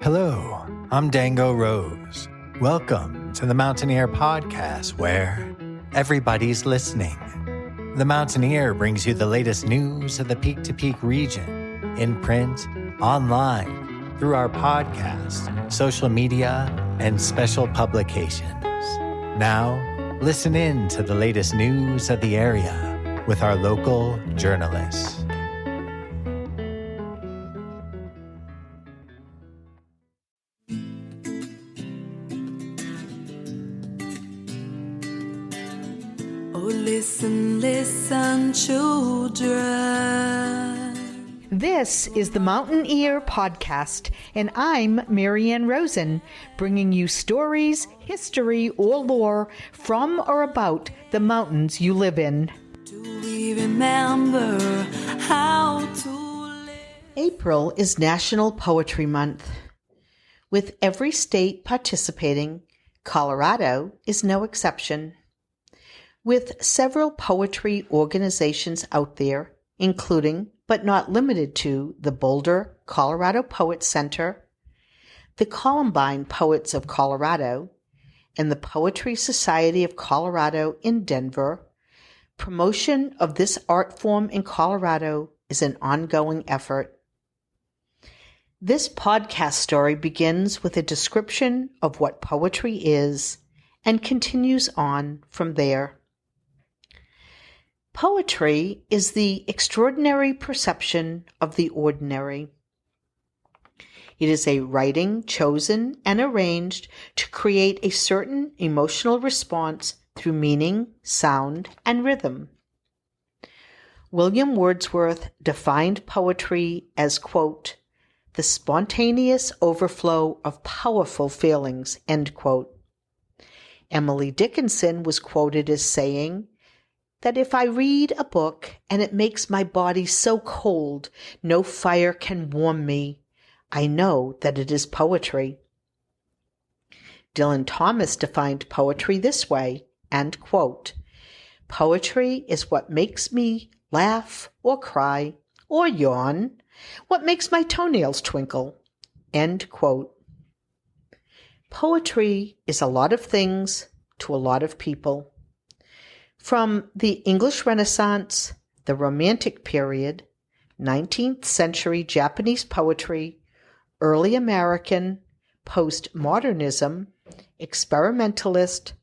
Hello, I'm Dango Rose. Welcome to the Mountaineer Podcast, where everybody's listening. The Mountaineer brings you the latest news of the Peak to Peak region, in print, online, through our podcast, social media, and special publications. Now, listen in to the latest news of the area with our local journalists. Oh, listen, listen, children. This is the Mountaineer Podcast, and I'm Marianne Rosen, bringing you stories, history, or lore from or about the mountains you live in. Do we remember how to live? April is National Poetry Month. With every state participating, Colorado is no exception. With several poetry organizations out there, including but not limited to the Boulder, Colorado Poets Center, the Columbine Poets of Colorado, and the Poetry Society of Colorado in Denver, promotion of this art form in Colorado is an ongoing effort. This podcast story begins with a description of what poetry is and continues on from there. Poetry is the extraordinary perception of the ordinary. It is a writing chosen and arranged to create a certain emotional response through meaning, sound, and rhythm. William Wordsworth defined poetry as, quote, the spontaneous overflow of powerful feelings, end quote. Emily Dickinson was quoted as saying that if I read a book and it makes my body so cold no fire can warm me, I know that it is poetry. Dylan Thomas defined poetry this way, and quote, poetry is what makes me laugh or cry or yawn, what makes my toenails twinkle, end quote. Poetry is a lot of things to a lot of people. From the English Renaissance, the Romantic period, 19th century Japanese poetry, early American, postmodernism, experimentalist,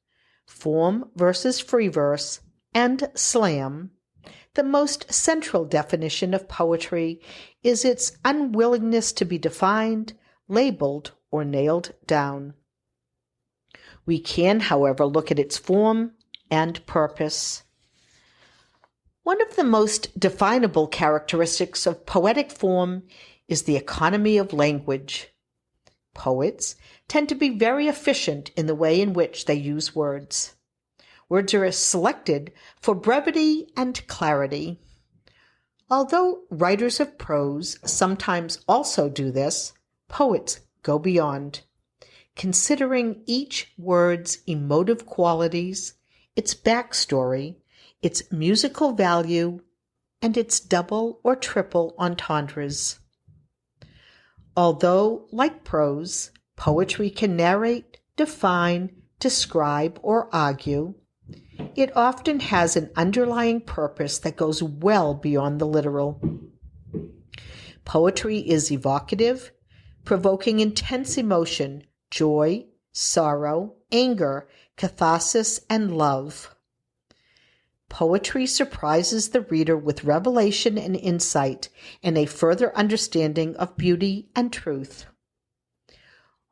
form versus free verse, and slam, the most central definition of poetry is its unwillingness to be defined, labeled, or nailed down. We can, however, look at its form and purpose. One of the most definable characteristics of poetic form is the economy of language. Poets tend to be very efficient in the way in which they use words. Words are selected for brevity and clarity. Although writers of prose sometimes also do this, poets go beyond, considering each word's emotive qualities, its backstory, its musical value, and its double or triple entendres. Although, like prose, poetry can narrate, define, describe, or argue, it often has an underlying purpose that goes well beyond the literal. Poetry is evocative, provoking intense emotion, joy, sorrow, anger, catharsis, and love. Poetry surprises the reader with revelation and insight and a further understanding of beauty and truth.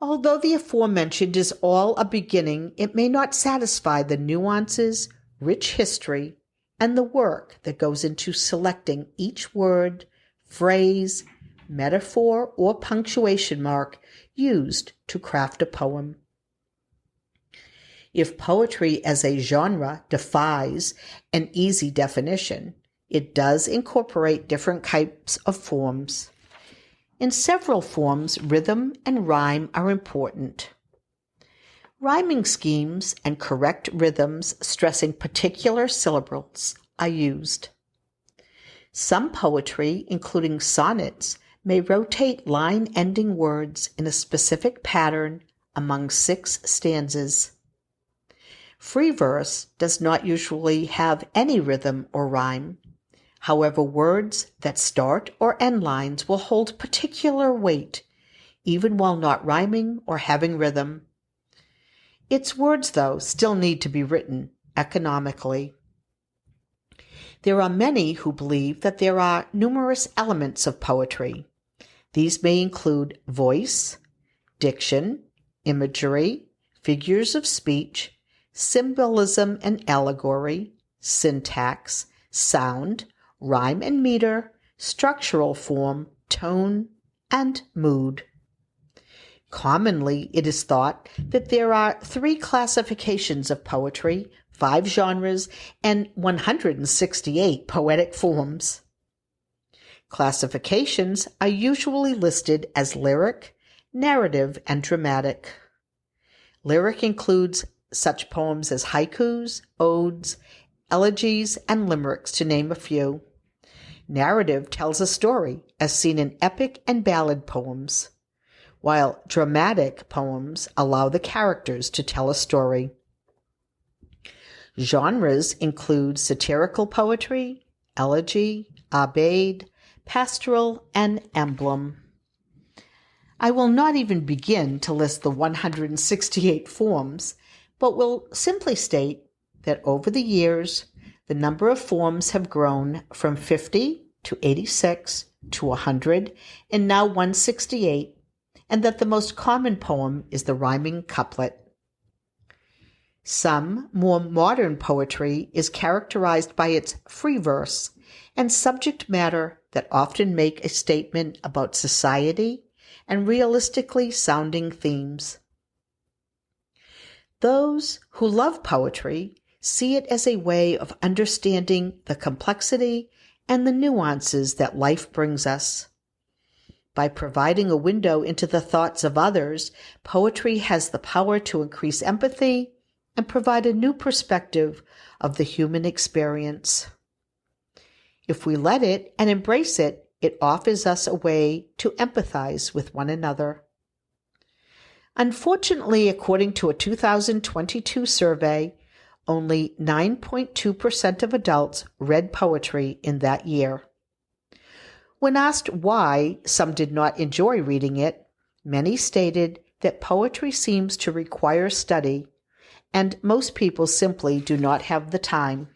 Although the aforementioned is all a beginning, it may not satisfy the nuances, rich history, and the work that goes into selecting each word, phrase, metaphor, or punctuation mark used to craft a poem. If poetry as a genre defies an easy definition, it does incorporate different types of forms. In several forms, rhythm and rhyme are important. Rhyming schemes and correct rhythms stressing particular syllables are used. Some poetry, including sonnets, may rotate line-ending words in a specific pattern among 6 stanzas. Free verse does not usually have any rhythm or rhyme. However, words that start or end lines will hold particular weight, even while not rhyming or having rhythm. Its words, though, still need to be written economically. There are many who believe that there are numerous elements of poetry. These may include voice, diction, imagery, figures of speech, symbolism and allegory, syntax, sound, rhyme and meter, structural form, tone, and mood. Commonly, it is thought that there are 3 classifications of poetry, 5 genres, and 168 poetic forms. Classifications are usually listed as lyric, narrative, and dramatic. Lyric includes such poems as haikus, odes, elegies, and limericks, to name a few. Narrative tells a story, as seen in epic and ballad poems, while dramatic poems allow the characters to tell a story. Genres include satirical poetry, elegy, aubade, pastoral, and emblem. I will not even begin to list the 168 forms, but will simply state that over the years, the number of forms have grown from 50 to 86 to 100 and now 168, and that the most common poem is the rhyming couplet. Some more modern poetry is characterized by its free verse and subject matter that often make a statement about society and realistically sounding themes. Those who love poetry see it as a way of understanding the complexity and the nuances that life brings us. By providing a window into the thoughts of others, poetry has the power to increase empathy and provide a new perspective of the human experience. If we let it and embrace it, it offers us a way to empathize with one another. Unfortunately, according to a 2022 survey, only 9.2% of adults read poetry in that year. When asked why some did not enjoy reading it, many stated that poetry seems to require study, and most people simply do not have the time.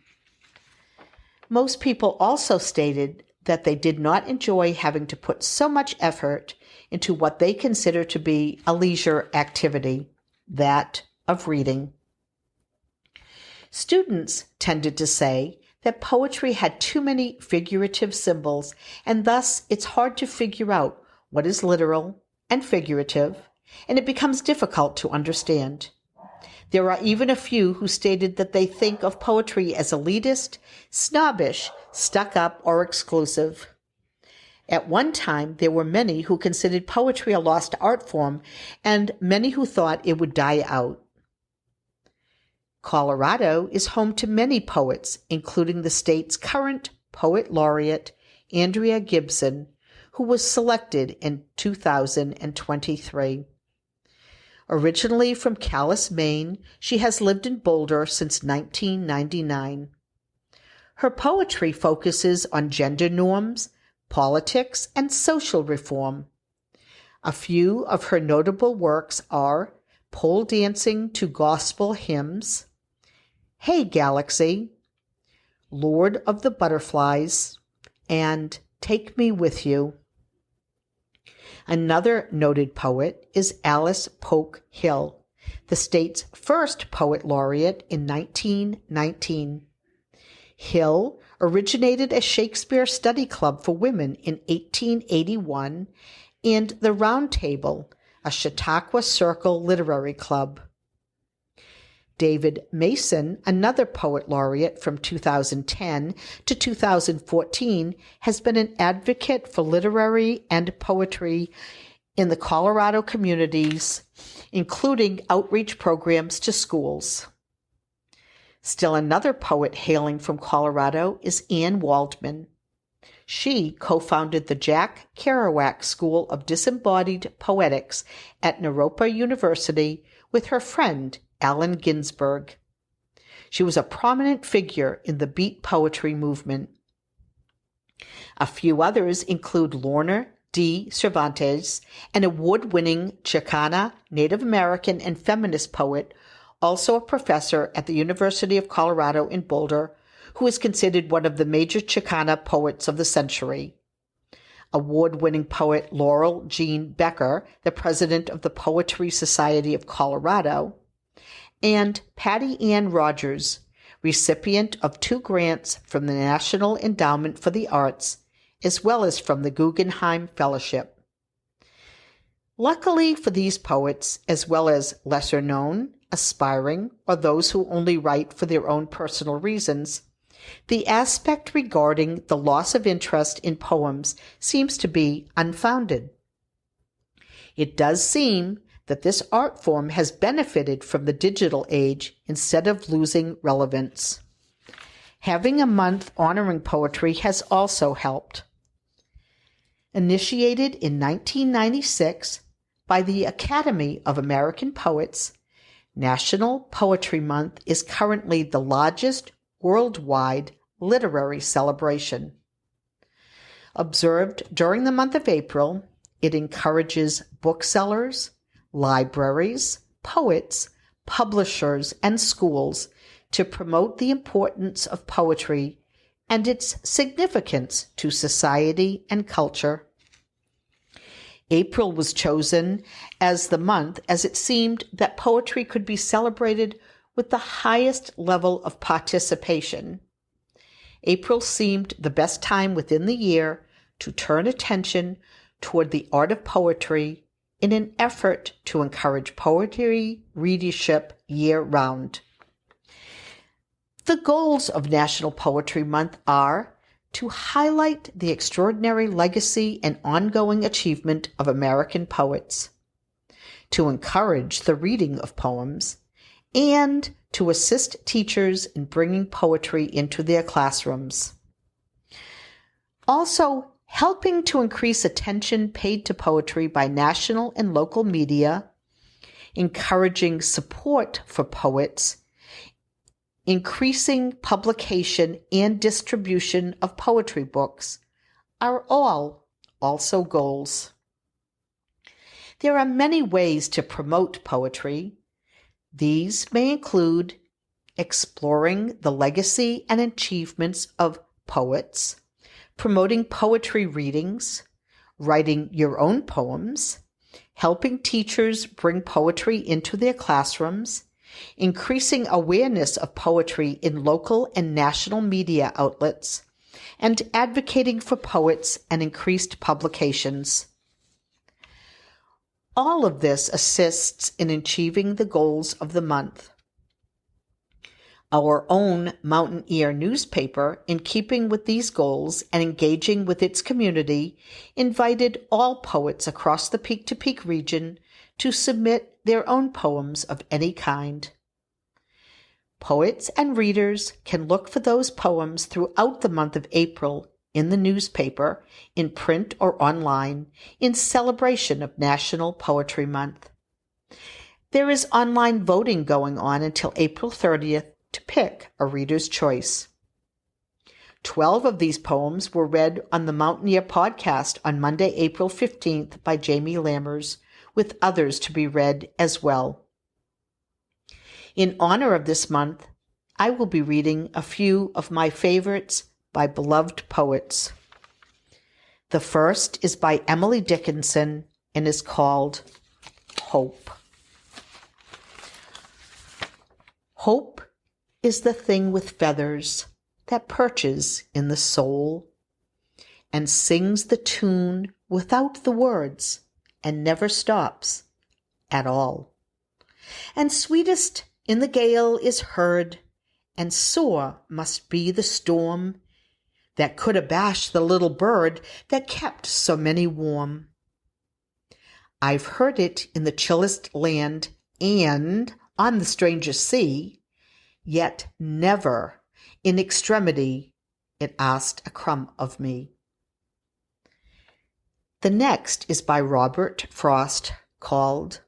Most people also stated that they did not enjoy having to put so much effort into what they consider to be a leisure activity, that of reading. Students tended to say that poetry had too many figurative symbols, and thus it's hard to figure out what is literal and figurative, and it becomes difficult to understand. There are even a few who stated that they think of poetry as elitist, snobbish, stuck-up, or exclusive. At one time, there were many who considered poetry a lost art form, and many who thought it would die out. Colorado is home to many poets, including the state's current poet laureate, Andrea Gibson, who was selected in 2023. Originally from Calais, Maine, she has lived in Boulder since 1999. Her poetry focuses on gender norms, politics, and social reform. A few of her notable works are Pole Dancing to Gospel Hymns, Hey Galaxy, Lord of the Butterflies, and Take Me With You. Another noted poet is Alice Polk Hill, the state's first poet laureate in 1919. Hill originated a Shakespeare Study Club for Women in 1881 and the Round Table, a Chautauqua Circle literary club. David Mason, another poet laureate from 2010 to 2014, has been an advocate for literary and poetry in the Colorado communities, including outreach programs to schools. Still another poet hailing from Colorado is Anne Waldman. She co-founded the Jack Kerouac School of Disembodied Poetics at Naropa University with her friend Allen Ginsberg. She was a prominent figure in the beat poetry movement. A few others include Lorna D. Cervantes, an award-winning Chicana, Native American, and feminist poet, also a professor at the University of Colorado in Boulder, who is considered one of the major Chicana poets of the century. Award-winning poet Laurel Jean Becker, the president of the Poetry Society of Colorado, and Patty Ann Rogers, recipient of 2 grants from the National Endowment for the Arts, as well as from the Guggenheim Fellowship. Luckily for these poets, as well as lesser-known, aspiring, or those who only write for their own personal reasons, the aspect regarding the loss of interest in poems seems to be unfounded. It does seem that this art form has benefited from the digital age instead of losing relevance. Having a month honoring poetry has also helped. Initiated in 1996 by the Academy of American Poets, National Poetry Month is currently the largest worldwide literary celebration. Observed during the month of April, it encourages booksellers, libraries, poets, publishers, and schools to promote the importance of poetry and its significance to society and culture. April was chosen as the month as it seemed that poetry could be celebrated with the highest level of participation. April seemed the best time within the year to turn attention toward the art of poetry in an effort to encourage poetry readership year-round. The goals of National Poetry Month are to highlight the extraordinary legacy and ongoing achievement of American poets, to encourage the reading of poems, and to assist teachers in bringing poetry into their classrooms. Also, helping to increase attention paid to poetry by national and local media, encouraging support for poets, increasing publication and distribution of poetry books are all also goals. There are many ways to promote poetry. These may include exploring the legacy and achievements of poets, promoting poetry readings, writing your own poems, helping teachers bring poetry into their classrooms, increasing awareness of poetry in local and national media outlets, and advocating for poets and increased publications. All of this assists in achieving the goals of the month. Our own Mountain Ear newspaper, in keeping with these goals and engaging with its community, invited all poets across the Peak-to-Peak region to submit their own poems of any kind. Poets and readers can look for those poems throughout the month of April in the newspaper, in print or online, in celebration of National Poetry Month. There is online voting going on until April 30th to pick a reader's choice. 12 of these poems were read on the Mountaineer podcast on Monday, April 15th by Jamie Lammers, with others to be read as well. In honor of this month, I will be reading a few of my favorites by beloved poets. The first is by Emily Dickinson and is called Hope. Hope is the thing with feathers that perches in the soul and sings the tune without the words and never stops at all. And sweetest in the gale is heard, and sore must be the storm that could abash the little bird that kept so many warm. I've heard it in the chillest land and on the strangest sea, yet never in extremity it asked a crumb of me. The next is by Robert Frost, called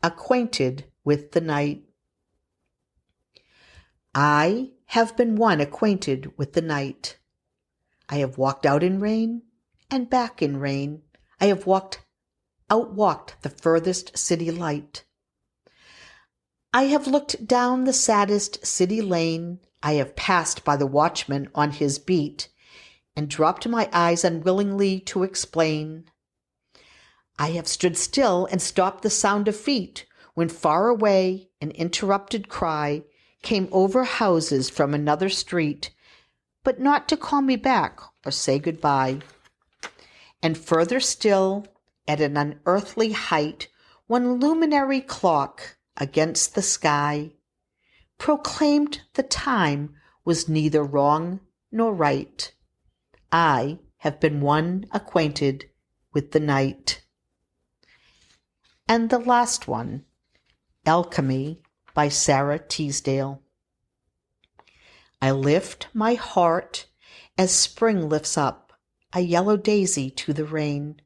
Acquainted with the Night. I have been one acquainted with the night. I have walked out in rain and back in rain. I have outwalked the furthest city light. I have looked down the saddest city lane. I have passed by the watchman on his beat and dropped my eyes unwillingly to explain. I have stood still and stopped the sound of feet when far away an interrupted cry came over houses from another street, but not to call me back or say goodbye. And further still, at an unearthly height, one luminary clock against the sky proclaimed the time was neither wrong nor right. I have been one acquainted with the night. And the last one, Alchemy by Sarah Teasdale. I lift my heart as spring lifts up a yellow daisy to the rain.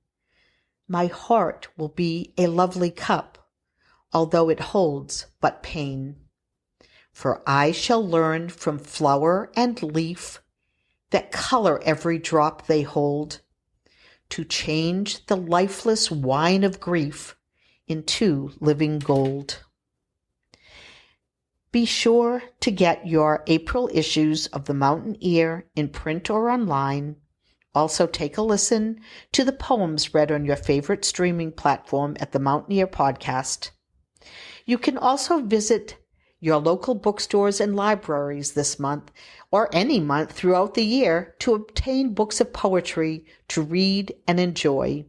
My heart will be a lovely cup, although it holds but pain. For I shall learn from flower and leaf that color every drop they hold, to change the lifeless wine of grief into living gold. Be sure to get your April issues of the Mountain Ear in print or online. Also take a listen to the poems read on your favorite streaming platform at the Mountain Ear Podcast. You can also visit your local bookstores and libraries this month or any month throughout the year to obtain books of poetry to read and enjoy.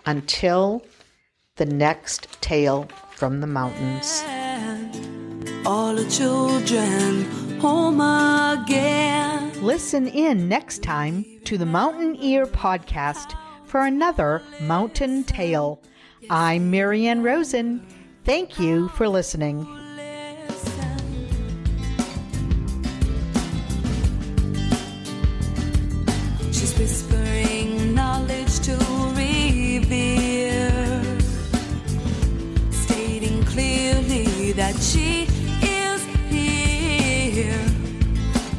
Until the next tale from the mountains. All the children home again. Listen in next time to the Mountain Ear Podcast for another mountain tale. I'm Marianne Rosen. Thank you for listening. She's whispering knowledge to reveal, stating clearly that she is here,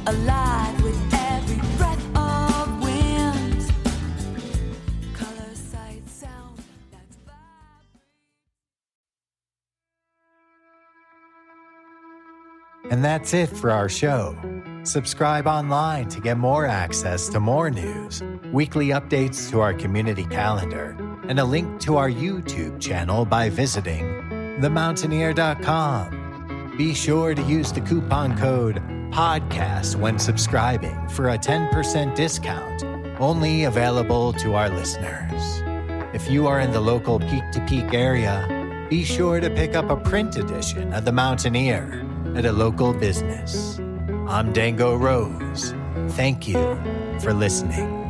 alive with every breath of wind, color, sight, sound, that's And that's it for our show. Subscribe online to get more access to more news, weekly updates to our community calendar, and a link to our YouTube channel by visiting themountaineer.com. Be sure to use the coupon code PODCAST when subscribing for a 10% discount, only available to our listeners. If you are in the local Peak-to-Peak area, be sure to pick up a print edition of The Mountaineer at a local business. I'm Dango Rose. Thank you for listening.